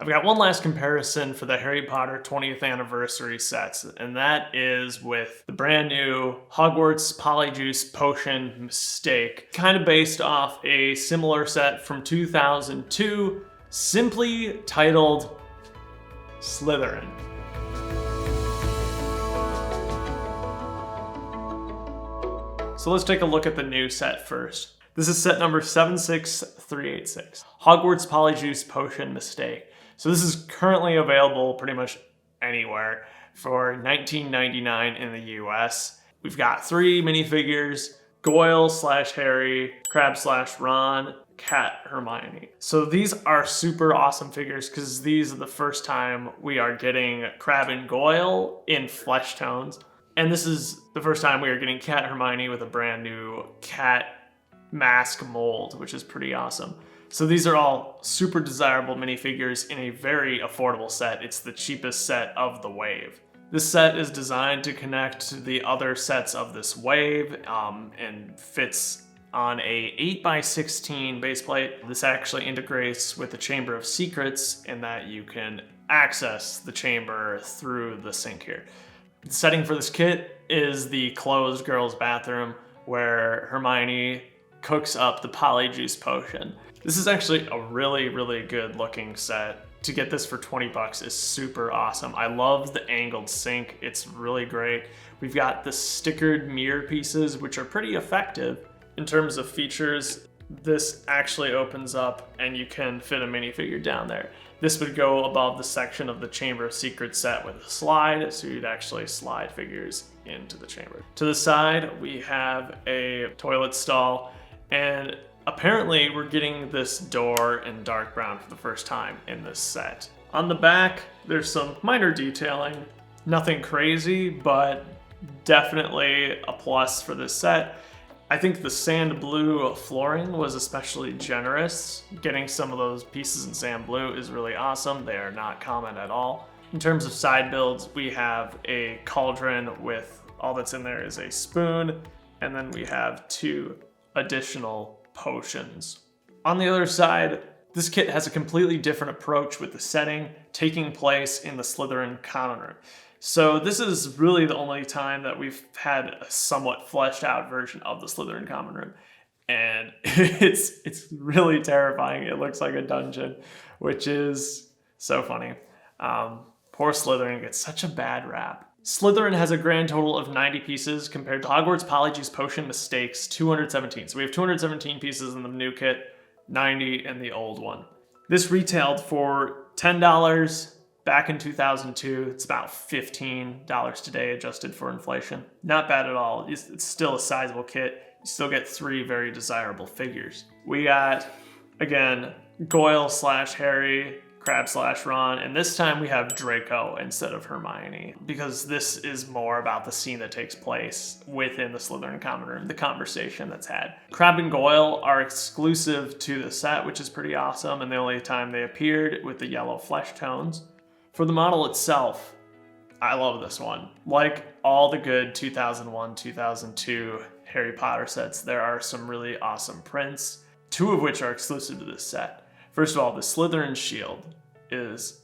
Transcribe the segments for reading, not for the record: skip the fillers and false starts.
I've got one last comparison for the Harry Potter 20th anniversary sets, and that is with the brand new Hogwarts Polyjuice Potion Mistake, kind of based off a similar set from 2002, simply titled Slytherin. So let's take a look at the new set first. This is set number 76386, Hogwarts Polyjuice Potion Mistake. So this is currently available pretty much anywhere for $19.99 in the US. We've got 3 minifigures, Goyle/Harry, Crabbe/Ron, Cat Hermione. So these are super awesome figures because these are the first time we are getting Crabbe and Goyle in flesh tones. And this is the first time we are getting Cat Hermione with a brand new cat mask mold, which is pretty awesome. So these are all super desirable minifigures in a very affordable set. It's the cheapest set of the wave. This set is designed to connect to the other sets of this wave and fits on a 8x16 base plate. This actually integrates with the Chamber of Secrets in that you can access the chamber through the sink here. The setting for this kit is the closed girls' bathroom where Hermione cooks up the Polyjuice Potion. This is actually a really, really good looking set. To get this for 20 bucks is super awesome. I love the angled sink. It's really great. We've got the stickered mirror pieces, which are pretty effective. In terms of features, this actually opens up and you can fit a minifigure down there. This would go above the section of the Chamber of Secrets set with a slide, so you'd actually slide figures into the chamber. To the side, we have a toilet stall, and apparently we're getting this door in dark brown for the first time in this set. On the back, there's some minor detailing, nothing crazy, but definitely a plus for this set. I think the sand blue flooring was especially generous. Getting some of those pieces in sand blue is really awesome. They are not common at all. In terms of side builds, we have a cauldron with all that's in there is a spoon, and then we have 2 additional potions. On the other side, this kit has a completely different approach with the setting taking place in the Slytherin common room. So this is really the only time that we've had a somewhat fleshed out version of the Slytherin common room. And it's really terrifying. It looks like a dungeon, which is so funny. Poor Slytherin gets such a bad rap. Slytherin has a grand total of 90 pieces compared to Hogwarts Polyjuice Potion Mistakes 217. So we have 217 pieces in the new kit, 90 in the old one. This retailed for $10 back in 2002. It's about $15 today adjusted for inflation. Not bad at all. It's still a sizable kit. You still get 3 very desirable figures. We got, again, Goyle/Harry, Crabbe/Ron, and this time we have Draco instead of Hermione, because this is more about the scene that takes place within the Slytherin common room, the conversation that's had. Crabbe and Goyle are exclusive to the set, which is pretty awesome, and the only time they appeared with the yellow flesh tones. For the model itself, I love this one. Like all the good 2001, 2002 Harry Potter sets, there are some really awesome prints, 2 of which are exclusive to this set. First of all, the Slytherin shield is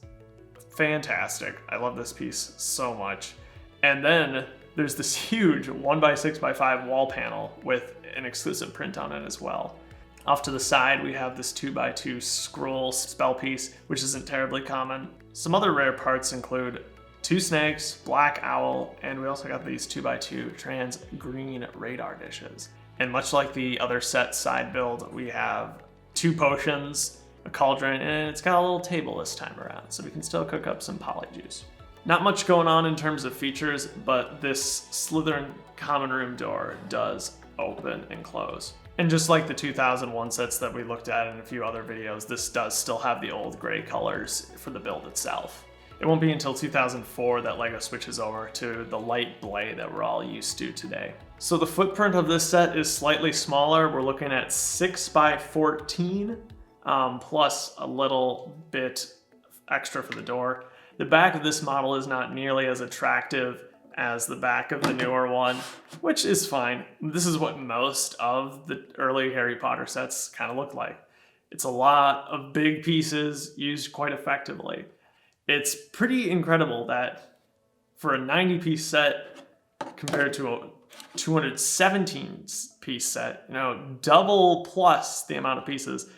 fantastic. I love this piece so much. And then there's this huge 1x6x5 wall panel with an exclusive print on it as well. Off to the side, we have this 2x2 scroll spell piece, which isn't terribly common. Some other rare parts include 2 snakes, black owl, and we also got these 2x2 trans green radar dishes. And much like the other set side build, we have 2 potions, a cauldron, and it's got a little table this time around, so we can still cook up some polyjuice. Not much going on in terms of features, but this Slytherin common room door does open and close. And just like the 2001 sets that we looked at in a few other videos, this does still have the old gray colors for the build itself. It won't be until 2004 that LEGO switches over to the light blay that we're all used to today. So the footprint of this set is slightly smaller. We're looking at 6x14, plus a little bit extra for the door. The back of this model is not nearly as attractive as the back of the newer one, which is fine. This is what most of the early Harry Potter sets kind of look like. It's a lot of big pieces used quite effectively. It's pretty incredible that for a 90-piece set compared to a 217-piece set, double plus the amount of pieces,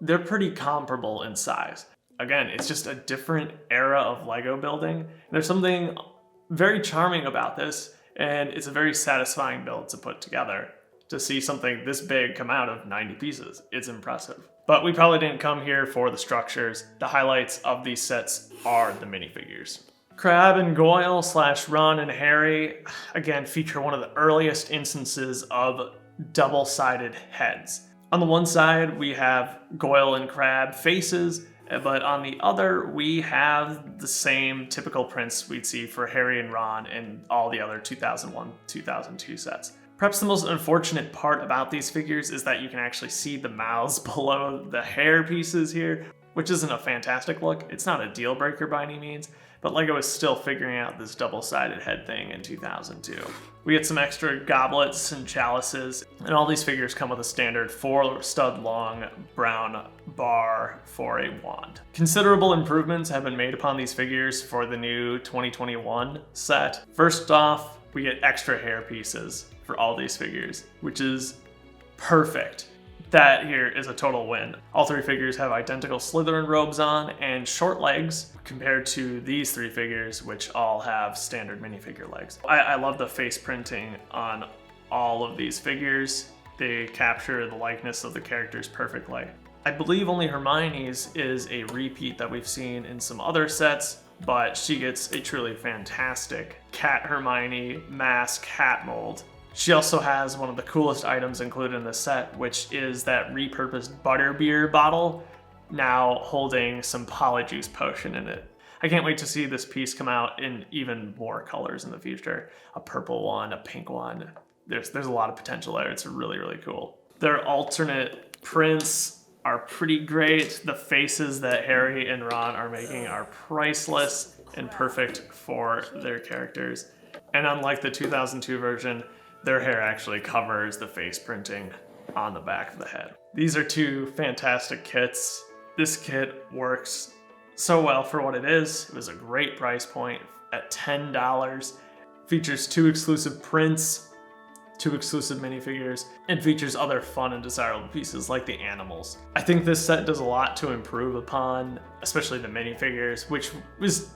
they're pretty comparable in size. Again, it's just a different era of Lego building. There's something very charming about this, and it's a very satisfying build to put together. To see something this big come out of 90 pieces, it's impressive. But we probably didn't come here for the structures. The highlights of these sets are the minifigures. Crabbe and Goyle / Ron and Harry, again, feature one of the earliest instances of double-sided heads. On the one side, we have Goyle and Crabbe faces, but on the other, we have the same typical prints we'd see for Harry and Ron in all the other 2001-2002 sets. Perhaps the most unfortunate part about these figures is that you can actually see the mouths below the hair pieces here, which isn't a fantastic look. It's not a deal breaker by any means, but Lego is still figuring out this double-sided head thing in 2002. We get some extra goblets and chalices, and all these figures come with a standard 4-stud long brown bar for a wand. Considerable improvements have been made upon these figures for the new 2021 set. First off, we get extra hair pieces for all these figures, which is perfect. That here is a total win. All three figures have identical Slytherin robes on and short legs compared to these three figures, which all have standard minifigure legs. I love the face printing on all of these figures. They capture the likeness of the characters perfectly. I believe only Hermione's is a repeat that we've seen in some other sets, but she gets a truly fantastic Cat Hermione mask hat mold. She also has one of the coolest items included in the set, which is that repurposed butterbeer bottle, now holding some Polyjuice Potion in it. I can't wait to see this piece come out in even more colors in the future. A purple one, a pink one. There's a lot of potential there. It's really, really cool. Their alternate prints are pretty great. The faces that Harry and Ron are making are priceless and perfect for their characters. And unlike the 2002 version, their hair actually covers the face printing on the back of the head. These are two fantastic kits. This kit works so well for what it is. It was a great price point at $10. Features 2 exclusive prints, 2 exclusive minifigures, and features other fun and desirable pieces like the animals. I think this set does a lot to improve upon, especially the minifigures, which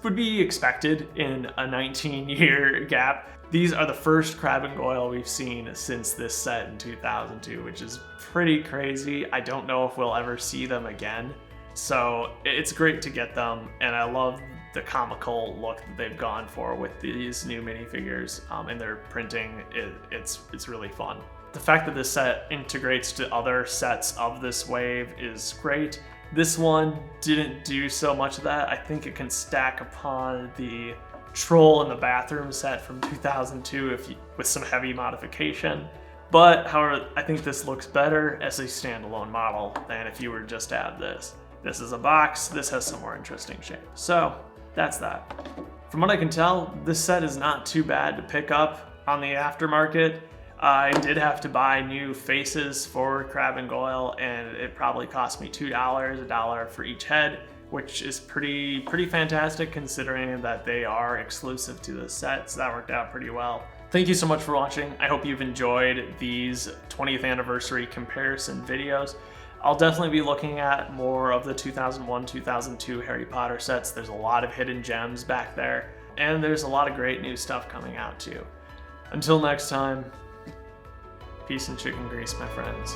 would be expected in a 19-year gap. These are the first Crabbe and Goyle we've seen since this set in 2002, which is pretty crazy. I don't know if we'll ever see them again. So it's great to get them, and I love the comical look that they've gone for with these new minifigures and their printing. It's really fun. The fact that this set integrates to other sets of this wave is great. This one didn't do so much of that. I think it can stack upon the Troll in the Bathroom set from 2002 with some heavy modification. But however, I think this looks better as a standalone model than if you were just to add this. This is a box, this has some more interesting shape. So that's that. From what I can tell, this set is not too bad to pick up on the aftermarket. I did have to buy new faces for Crabbe and Goyle, and it probably cost me $2, $1 for each head, which is pretty fantastic considering that they are exclusive to the set, so that worked out pretty well. Thank you so much for watching. I hope you've enjoyed these 20th anniversary comparison videos. I'll definitely be looking at more of the 2001-2002 Harry Potter sets. There's a lot of hidden gems back there, and there's a lot of great new stuff coming out too. Until next time, peace and chicken grease, my friends.